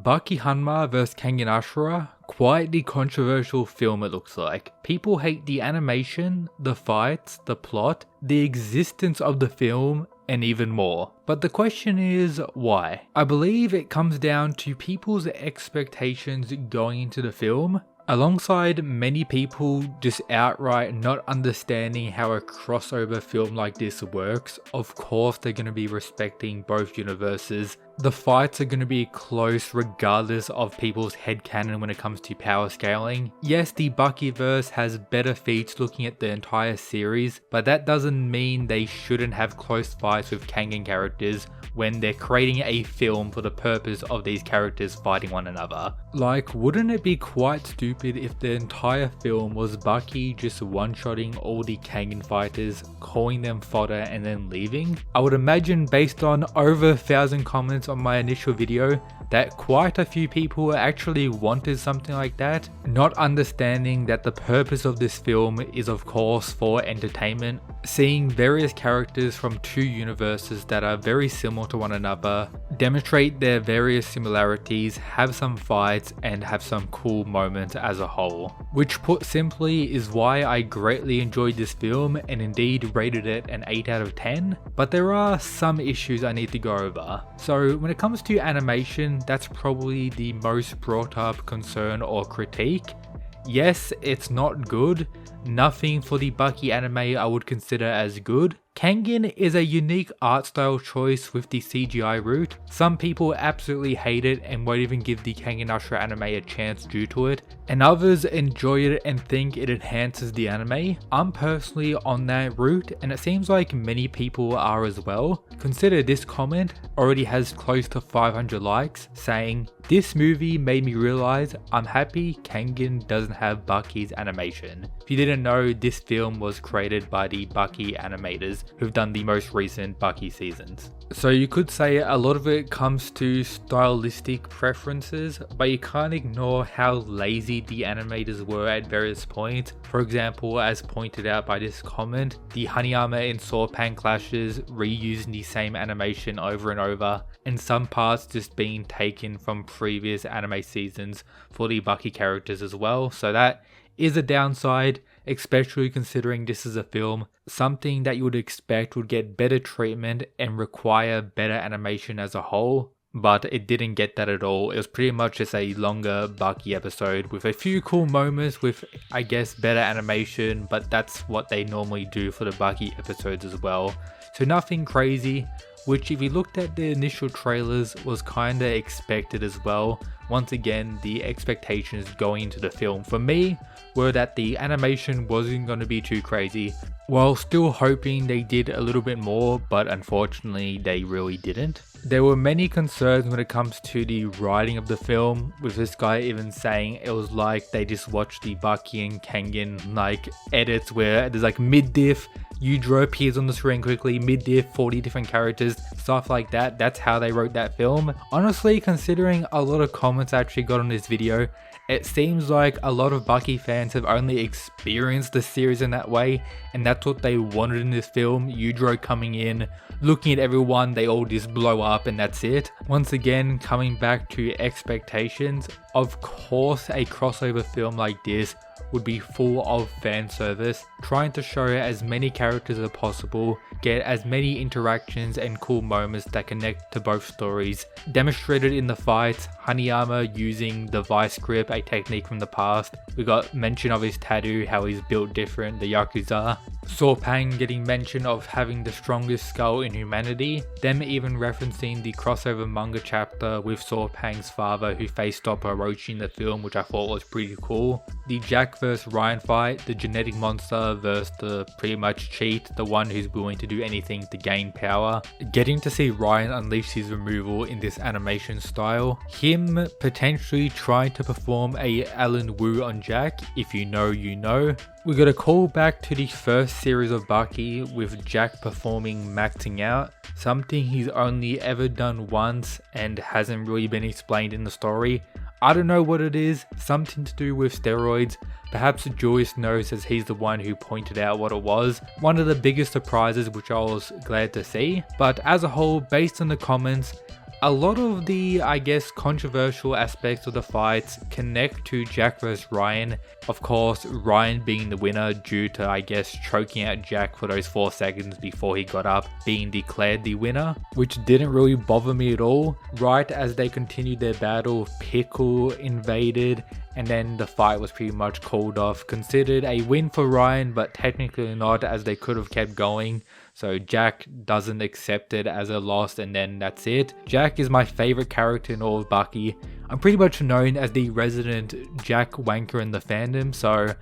Baki Hanma vs Kengan Ashura, quite the controversial film it looks like. People hate the animation, the fights, the plot, the existence of the film, and even more. But the question is, why? I believe it comes down to people's expectations going into the film, alongside many people just outright not understanding how a crossover film like this works. Of course they're going to be respecting both universes. The fights are going to be close regardless of people's headcanon when it comes to power scaling. Yes, the Buckyverse has better feats looking at the entire series, but that doesn't mean they shouldn't have close fights with Kengan characters when they're creating a film for the purpose of these characters fighting one another. Like, wouldn't it be quite stupid if the entire film was Baki just one-shotting all the Kengan fighters, calling them fodder and then leaving? I would imagine, based on over 1,000 comments on my initial video, that quite a few people actually wanted something like that, not understanding that the purpose of this film is of course for entertainment. Seeing various characters from two universes that are very similar to one another, demonstrate their various similarities, have some fights, and have some cool moments as a whole. Which, put simply, is why I greatly enjoyed this film and indeed rated it an 8 out of 10. But there are some issues I need to go over. So when it comes to animation, that's probably the most brought up concern or critique. Yes, it's not good. Nothing for the Baki anime I would consider as good. Kengan is a unique art style choice with the CGI route. Some people absolutely hate it and won't even give the Kengan Ashura anime a chance due to it, and others enjoy it and think it enhances the anime. I'm personally on that route, and it seems like many people are as well. Consider this comment already has close to 500 likes, saying, "This movie made me realize I'm happy Kengan doesn't have Bucky's animation." If you didn't know, this film was created by the Bucky animators who've done the most recent Bucky seasons. So you could say a lot of it comes to stylistic preferences, but you can't ignore how lazy the animators were at various points. For example, as pointed out by this comment, the Hanayama and Sawpan clashes reusing the same animation over and over, and some parts just being taken from previous anime seasons for the Bucky characters as well. So that is a downside, especially considering this is a film. Something that you would expect would get better treatment and require better animation as a whole, but it didn't get that at all. It was pretty much just a longer Bucky episode with a few cool moments with, I guess, better animation, but that's what they normally do for the Bucky episodes as well. So nothing crazy, which if you looked at the initial trailers was kinda expected as well. Once again, the expectations going into the film for me were that the animation wasn't going to be too crazy, while still hoping they did a little bit more, but unfortunately they really didn't. There were many concerns when it comes to the writing of the film, with this guy even saying it was like they just watched the Baki and Kengan like edits where there's like mid-diff, Yujiro appears on the screen quickly, mid-diff, 40 different characters, stuff like that. That's how they wrote that film. Honestly, considering a lot of comments I actually got on this video, it seems like a lot of Bucky fans have only experienced the series in that way, and that's what they wanted in this film. Yujiro coming in, looking at everyone, they all just blow up and that's it. Once again, coming back to expectations, of course a crossover film like this would be full of fan service, trying to show as many characters as possible, get as many interactions and cool moments that connect to both stories. Demonstrated in the fights, Hanayama using the vice grip, a technique from the past. We got mention of his tattoo, how he's built different, the Yakuza. Sawpan getting mention of having the strongest skull in humanity. Them even referencing the crossover manga chapter with Sawpan's father who faced off Orochi in the film, which I thought was pretty cool. The Jack vs Ryan fight, the genetic monster versus the pretty much cheat, the one who's willing to do anything to gain power. Getting to see Ryan unleash his removal in this animation style. Him potentially trying to perform a Alan Wu on Jack, if you know you know. We got a call back to the first series of Baki with Jack performing maxing out, something he's only ever done once and hasn't really been explained in the story. I don't know what it is, something to do with steroids. Perhaps Julius knows as he's the one who pointed out what it was. One of the biggest surprises which I was glad to see. But as a whole, based on the comments, A lot of the, I guess, controversial aspects of the fights connect to Jack vs Ryan. Of course, Ryan being the winner due to, I guess, choking out Jack for those 4 seconds before he got up, being declared the winner, which didn't really bother me at all. Right as they continued their battle, Pickle invaded, and then the fight was pretty much called off. Considered a win for Ryan, but technically not, as they could have kept going. So Jack doesn't accept it as a loss, and then that's it. Jack is my favorite character in all of Bucky. I'm pretty much known as the resident Jack wanker in the fandom, so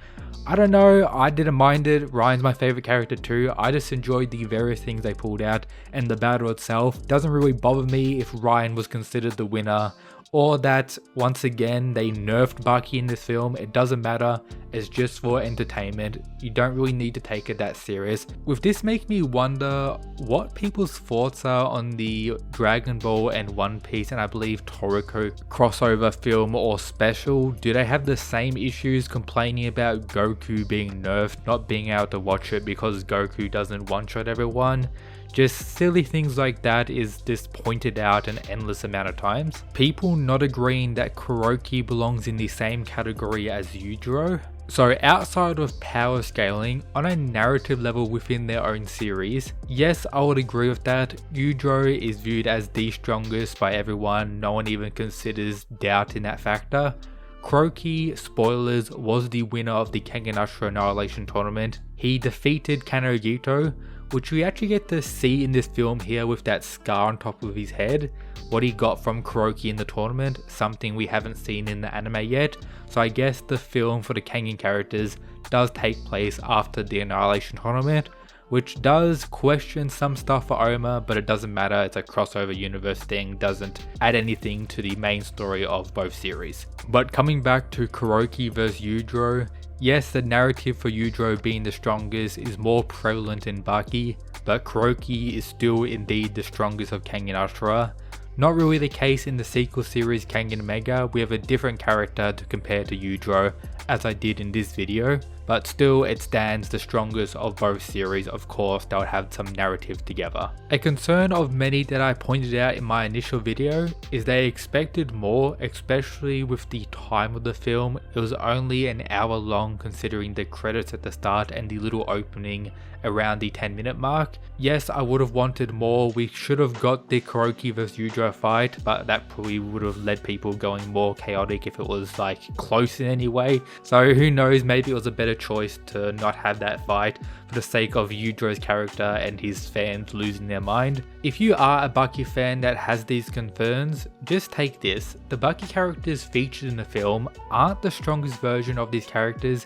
I don't know, I didn't mind it. Ryan's my favorite character too. I just enjoyed the various things they pulled out, and the battle itself doesn't really bother me if Ryan was considered the winner, or that once again they nerfed Bucky in this film. It doesn't matter, it's just for entertainment. You don't really need to take it that serious. With this make me wonder what people's thoughts are on the Dragon Ball and One Piece and I believe Toriko crossover film or special. Do they have the same issues complaining about Goku being nerfed, not being able to watch it because Goku doesn't one-shot everyone? Just silly things like that is just pointed out an endless amount of times. People not agreeing that Kuroki belongs in the same category as Yujiro. So outside of power scaling, on a narrative level within their own series, yes, I would agree with that. Yujiro is viewed as the strongest by everyone, no one even considers doubt in that factor. Kuroki, spoilers, was the winner of the Kengan Ashura Annihilation Tournament. He defeated Kanogito, which we actually get to see in this film here with that scar on top of his head. What he got from Kuroki in the tournament, something we haven't seen in the anime yet. So I guess the film for the Kengan characters does take place after the Annihilation Tournament, which does question some stuff for Oma, but it doesn't matter, it's a crossover universe thing, doesn't add anything to the main story of both series. But coming back to Kuroki vs Yujiro, yes, the narrative for Yujiro being the strongest is more prevalent in Bucky, but Kuroki is still indeed the strongest of Kengan Ashura. Not really the case in the sequel series Kengan Mega. We have a different character to compare to Yujiro, as I did in this video, but still it stands the strongest of both series. Of course, they'll have some narrative together. A concern of many that I pointed out in my initial video is they expected more, especially with the time of the film. It was only an hour long considering the credits at the start and the little opening around the 10-minute mark. Yes, I would have wanted more. We should have got the Kuroki vs Yujiro fight, but that probably would have led people going more chaotic if it was like close in any way. So who knows, maybe it was a better choice to not have that fight for the sake of Yujiro's character and his fans losing their mind. If you are a Bucky fan that has these concerns, just take this. The Bucky characters featured in the film aren't the strongest version of these characters.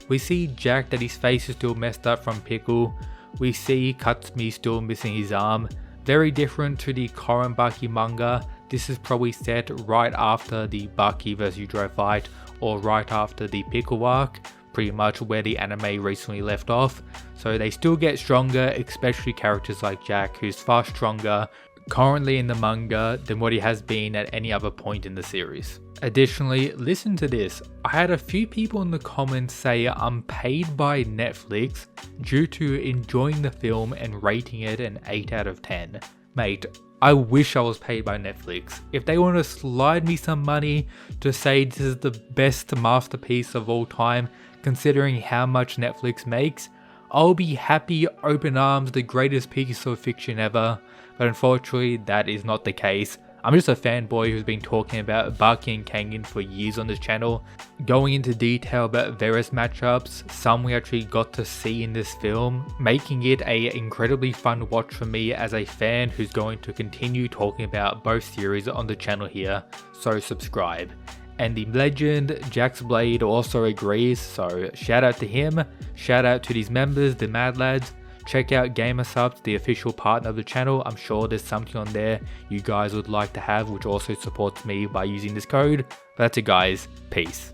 We see Jack that his face is still messed up from Pickle. We see Katsumi still missing his arm. Very different to the current Bucky manga. This is probably set right after the Bucky vs Yujiro fight, or right after the Pickle arc, pretty much where the anime recently left off. So they still get stronger, especially characters like Jack, who's far stronger currently in the manga than what he has been at any other point in the series. Additionally, listen to this. I had a few people in the comments say I'm paid by Netflix due to enjoying the film and rating it an 8 out of 10. Mate, I wish I was paid by Netflix. If they want to slide me some money to say this is the best masterpiece of all time, considering how much Netflix makes, I'll be happy, open arms, the greatest piece of fiction ever. But unfortunately, that is not the case. I'm just a fanboy who's been talking about Bucky and Kengan for years on this channel, going into detail about various matchups, some we actually got to see in this film, making it an incredibly fun watch for me as a fan who's going to continue talking about both series on the channel here, so subscribe. And the legend Jax Blade also agrees, so shout out to him, shout out to these members, the Mad Lads. Check out GamerSupps, the official partner of the channel. I'm sure there's something on there you guys would like to have, which also supports me by using this code. But that's it guys, peace.